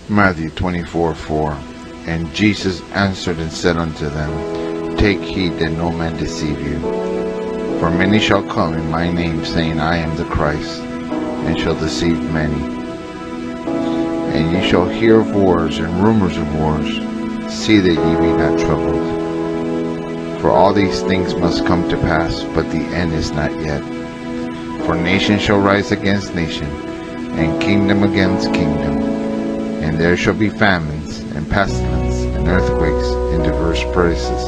Matthew 24:4. And Jesus answered and said unto them, Take heed that no man deceive you. For many shall come in my name, saying, I am the Christ, and shall deceive many. And ye shall hear of wars and rumors of wars. See that ye be not troubled. For all these things must come to pass, but the end is not yet. For nation shall rise against nation, and kingdom against kingdom. And there shall be famines, and pestilence, and earthquakes in diverse places.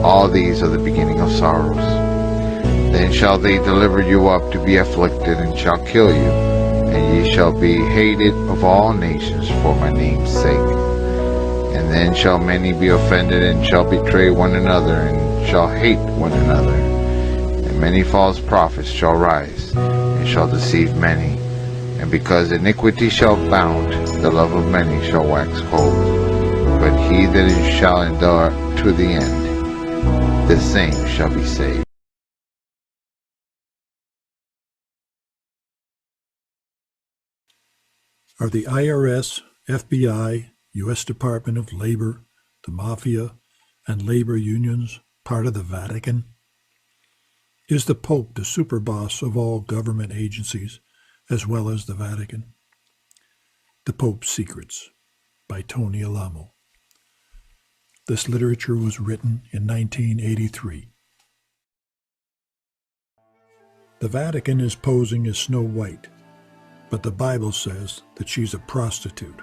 All these are the beginning of sorrows. Then shall they deliver you up to be afflicted, and shall kill you, and ye shall be hated of all nations for my name's sake. And then shall many be offended, and shall betray one another, and shall hate one another. And many false prophets shall rise, and shall deceive many. And because iniquity shall abound, the love of many shall wax cold. But he that shall endure to the end, the same shall be saved. Are the IRS, FBI, U.S. Department of Labor, the Mafia, and labor unions part of the Vatican? Is the Pope the superboss of all government agencies, as well as the Vatican? The Pope's Secrets by Tony Alamo. This literature was written in 1983. The Vatican is posing as Snow White, but the Bible says that she's a prostitute,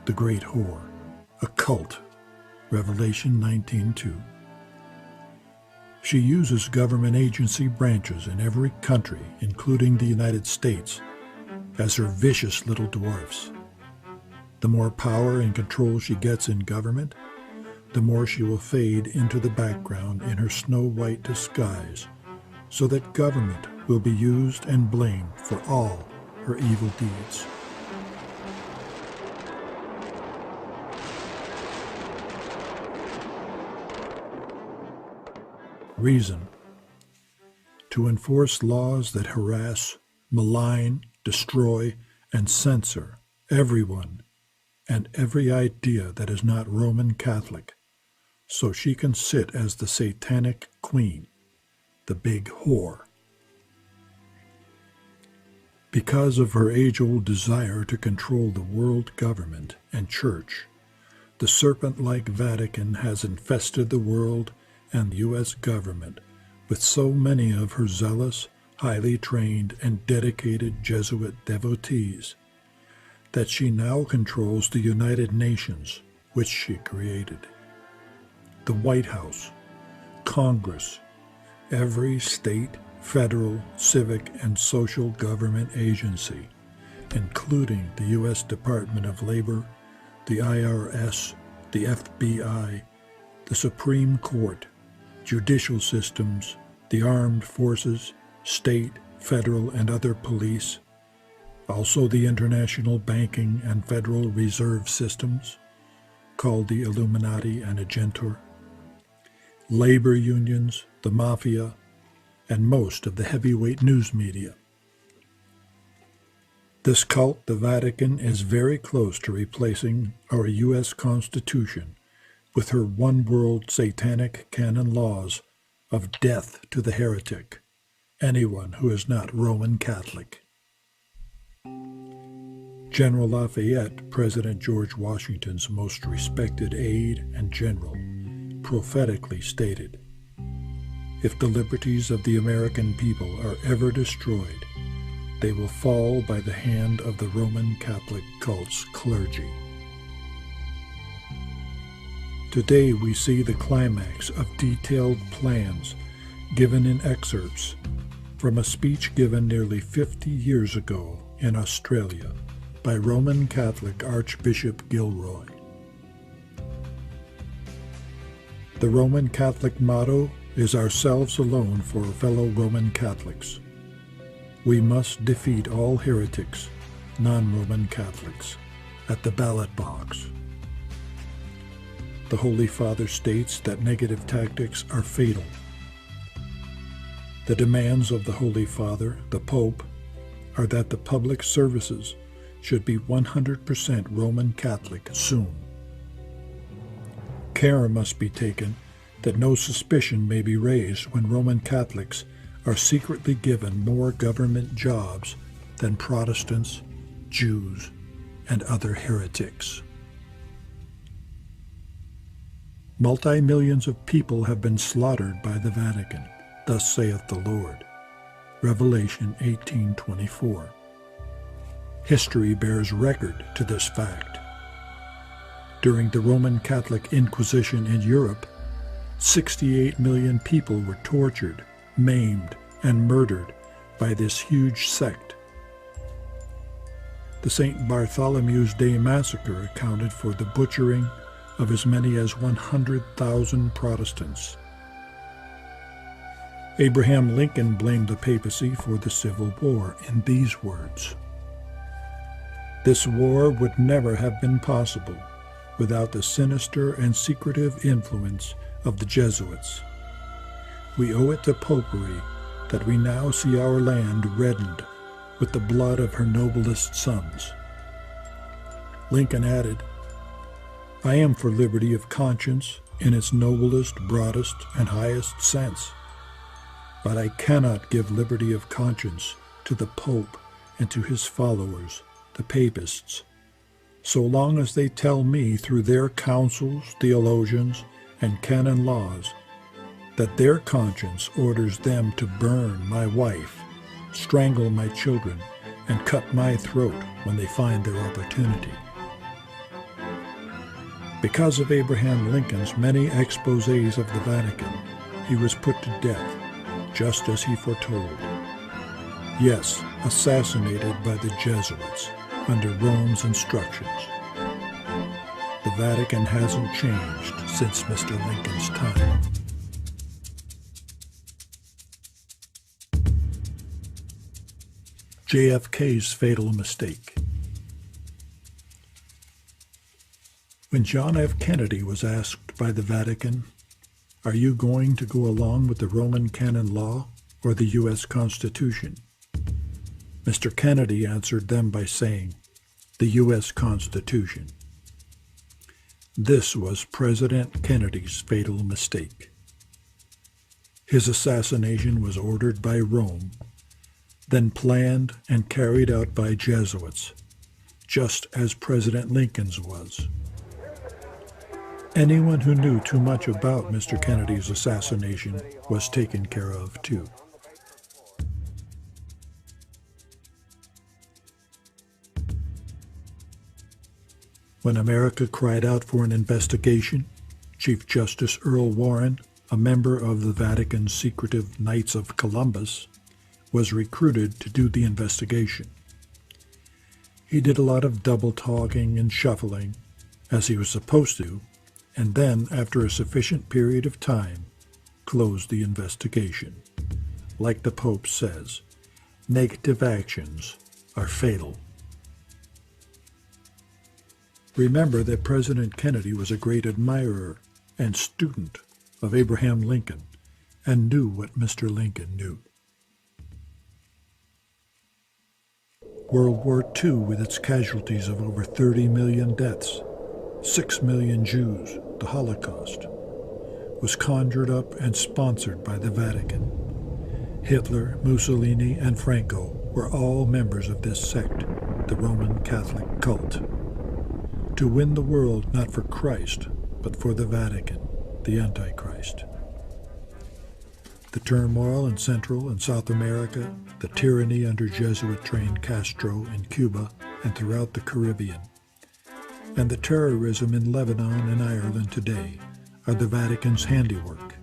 the great whore, a cult, Revelation 19:2. She uses government agency branches in every country, including the United States, as her vicious little dwarfs. The more power and control she gets in government, the more she will fade into the background in her Snow White disguise, so that government will be used and blamed for all her evil deeds. Reason: to enforce laws that harass, malign, destroy, and censor everyone and every idea that is not Roman Catholic, so she can sit as the satanic queen, the big whore. Because of her age-old desire to control the world government and church, the serpent-like Vatican has infested the world and U.S. government with so many of her zealous, highly trained, and dedicated Jesuit devotees that she now controls the United Nations, which she created, the White House, Congress, every state, federal, civic, and social government agency, including the U.S. Department of Labor, the IRS, the FBI, the Supreme Court, judicial systems, the armed forces, state, federal, and other police, also the international banking and Federal Reserve systems, called the Illuminati and Agentur, labor unions, the Mafia, and most of the heavyweight news media. This cult, the Vatican, is very close to replacing our U.S. Constitution with her one-world satanic canon laws of death to the heretic, anyone who is not Roman Catholic. General Lafayette, President George Washington's most respected aide and general, prophetically stated, "If the liberties of the American people are ever destroyed, they will fall by the hand of the Roman Catholic cult's clergy." Today we see the climax of detailed plans given in excerpts from a speech given nearly 50 years ago in Australia by Roman Catholic Archbishop Gilroy. The Roman Catholic motto is "Ourselves alone for fellow Roman Catholics." We must defeat all heretics, non-Roman Catholics, at the ballot box. The Holy Father states that negative tactics are fatal. The demands of the Holy Father, the Pope, are that the public services should be 100% Roman Catholic soon. Care must be taken that no suspicion may be raised when Roman Catholics are secretly given more government jobs than Protestants, Jews, and other heretics. Multi-millions of people have been slaughtered by the Vatican, thus saith the Lord. Revelation 18:24. History bears record to this fact. During the Roman Catholic Inquisition in Europe, 68 million people were tortured, maimed, and murdered by this huge sect. The St. Bartholomew's Day massacre accounted for the butchering of as many as 100,000 Protestants. Abraham Lincoln blamed the papacy for the Civil War in these words: "This war would never have been possible without the sinister and secretive influence of the Jesuits. We owe it to Popery that we now see our land reddened with the blood of her noblest sons." Lincoln added, "I am for liberty of conscience in its noblest, broadest, and highest sense. But I cannot give liberty of conscience to the Pope and to his followers, the Papists, so long as they tell me through their councils, theologians, and canon laws that their conscience orders them to burn my wife, strangle my children, and cut my throat when they find their opportunity." Because of Abraham Lincoln's many exposés of the Vatican, he was put to death, just as he foretold. Yes, assassinated by the Jesuits under Rome's instructions. The Vatican hasn't changed since Mr. Lincoln's time. JFK's fatal mistake. When John F. Kennedy was asked by the Vatican, "Are you going to go along with the Roman canon law or the U.S. Constitution?" Mr. Kennedy answered them by saying, "The U.S. Constitution." This was President Kennedy's fatal mistake. His assassination was ordered by Rome, then planned and carried out by Jesuits, just as President Lincoln's was. Anyone who knew too much about Mr. Kennedy's assassination was taken care of too. When America cried out for an investigation, Chief Justice Earl Warren, a member of the Vatican's secretive Knights of Columbus, was recruited to do the investigation. He did a lot of double-talking and shuffling, as he was supposed to, and then, after a sufficient period of time, closed the investigation. Like the Pope says, negative actions are fatal. Remember that President Kennedy was a great admirer and student of Abraham Lincoln and knew what Mr. Lincoln knew. World War II, with its casualties of over 30 million deaths, 6 million Jews, the Holocaust, was conjured up and sponsored by the Vatican. Hitler, Mussolini, and Franco were all members of this sect, the Roman Catholic cult. To win the world not for Christ, but for the Vatican, the Antichrist. The turmoil in Central and South America, the tyranny under Jesuit-trained Castro in Cuba and throughout the Caribbean, and the terrorism in Lebanon and Ireland today are the Vatican's handiwork.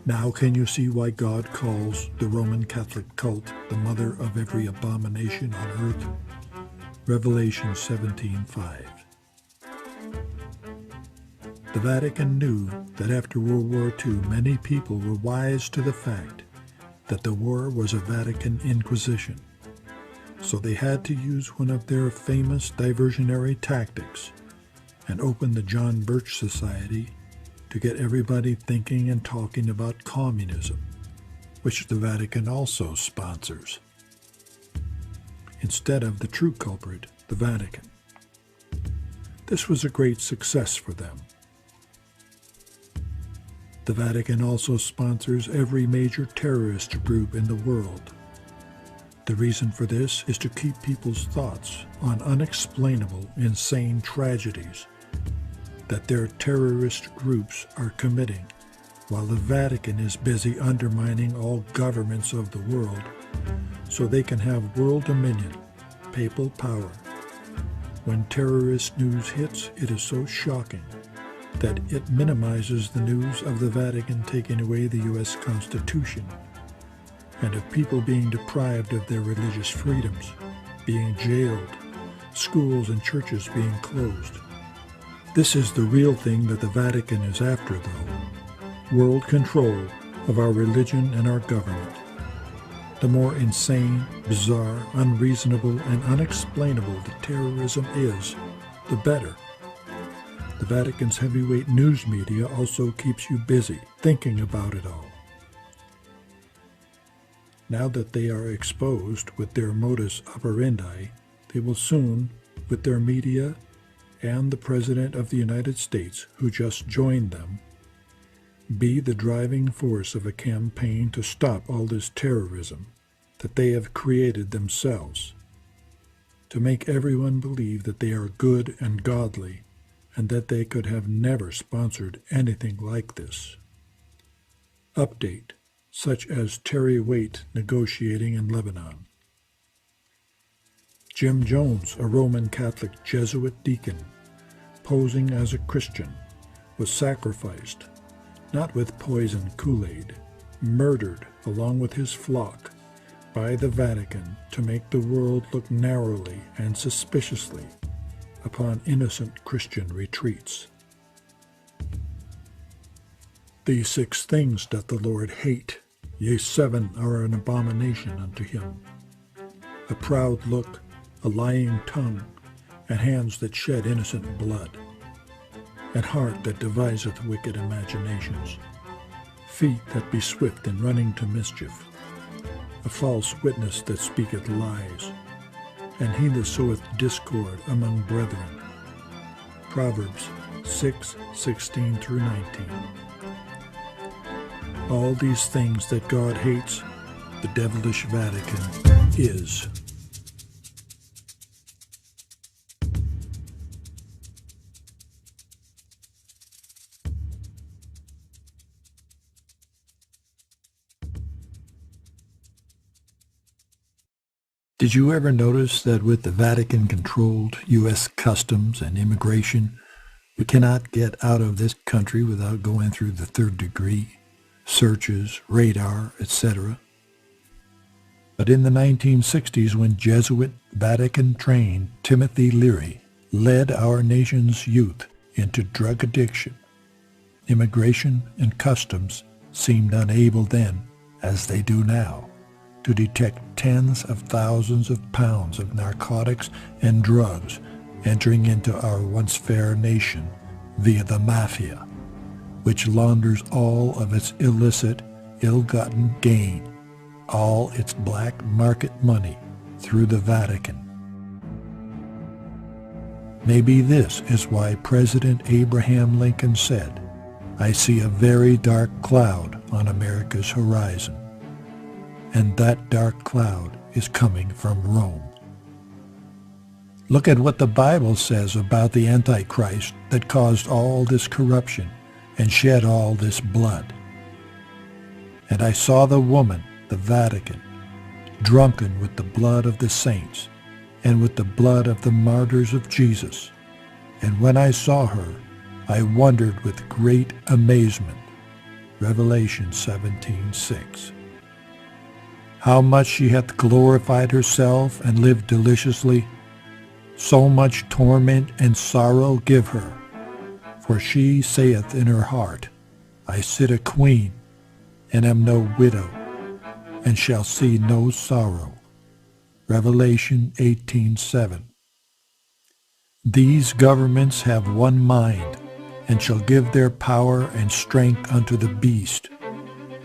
Now can you see why God calls the Roman Catholic cult the mother of every abomination on earth? Revelation 17:5. The Vatican knew that after World War II, many people were wise to the fact that the war was a Vatican inquisition. So they had to use one of their famous diversionary tactics and open the John Birch Society to get everybody thinking and talking about communism, which the Vatican also sponsors. instead of the true culprit, the Vatican. This was a great success for them. The Vatican also sponsors every major terrorist group in the world. The reason for this is to keep people's thoughts on unexplainable, insane tragedies that their terrorist groups are committing, while the Vatican is busy undermining all governments of the world so they can have world dominion, papal power. When terrorist news hits, it is so shocking that it minimizes the news of the Vatican taking away the U.S. Constitution and of people being deprived of their religious freedoms, being jailed, schools and churches being closed. This is the real thing that the Vatican is after, though: world control of our religion and our government. The more insane, bizarre, unreasonable, and unexplainable the terrorism is, the better. The Vatican's heavyweight news media also keeps you busy thinking about it all. Now that they are exposed with their modus operandi, they will soon, with their media and the President of the United States, who just joined them, be the driving force of a campaign to stop all this terrorism that they have created themselves, to make everyone believe that they are good and godly and that they could have never sponsored anything like this. Update, such as Terry Waite negotiating in Lebanon. Jim Jones, a Roman Catholic Jesuit deacon, posing as a Christian, was sacrificed, not with poisoned Kool-Aid, murdered along with his flock by the Vatican to make the world look narrowly and suspiciously upon innocent Christian retreats. These 6 things doth the Lord hate, yea, 7 are an abomination unto him: a proud look, a lying tongue, and hands that shed innocent blood, and heart that deviseth wicked imaginations, feet that be swift in running to mischief, a false witness that speaketh lies, and he that soweth discord among brethren. Proverbs 6:16 through 19. All these things that God hates, the devilish Vatican is. Did you ever notice that with the Vatican-controlled U.S. customs and immigration, we cannot get out of this country without going through the 3rd degree, searches, radar, etc.? But in the 1960s, when Jesuit Vatican-trained Timothy Leary led our nation's youth into drug addiction, immigration and customs seemed unable then, as they do now, to detect tens of thousands of pounds of narcotics and drugs entering into our once fair nation via the mafia, which launders all of its illicit, ill-gotten gain, all its black market money through the Vatican. Maybe this is why President Abraham Lincoln said, "I see a very dark cloud on America's horizon." And that dark cloud is coming from Rome. Look at what the Bible says about the Antichrist that caused all this corruption and shed all this blood. And I saw the woman, the Vatican, drunken with the blood of the saints and with the blood of the martyrs of Jesus. And when I saw her, I wondered with great amazement. Revelation 17:6. How much she hath glorified herself and lived deliciously, so much torment and sorrow give her. For she saith in her heart, I sit a queen, and am no widow, and shall see no sorrow. Revelation 18:7. These governments have one mind, and shall give their power and strength unto the beast.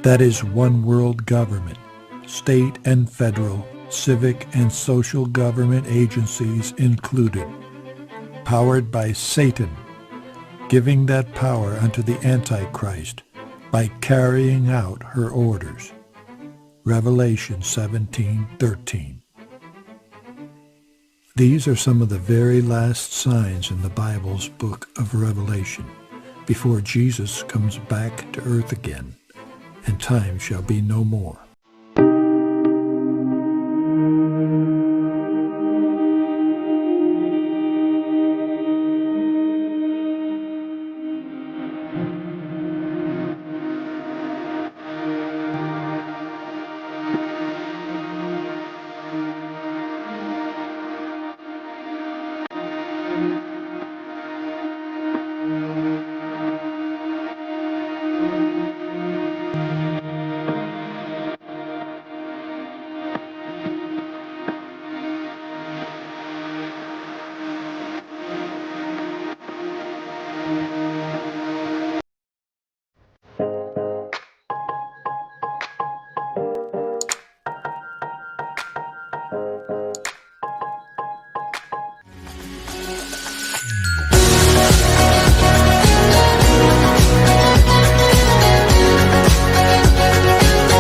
That is one world government, state and federal, civic and social government agencies included, powered by Satan, giving that power unto the Antichrist by carrying out her orders. Revelation 17:13. These are some of the very last signs in the Bible's book of Revelation, before Jesus comes back to earth again, and time shall be no more.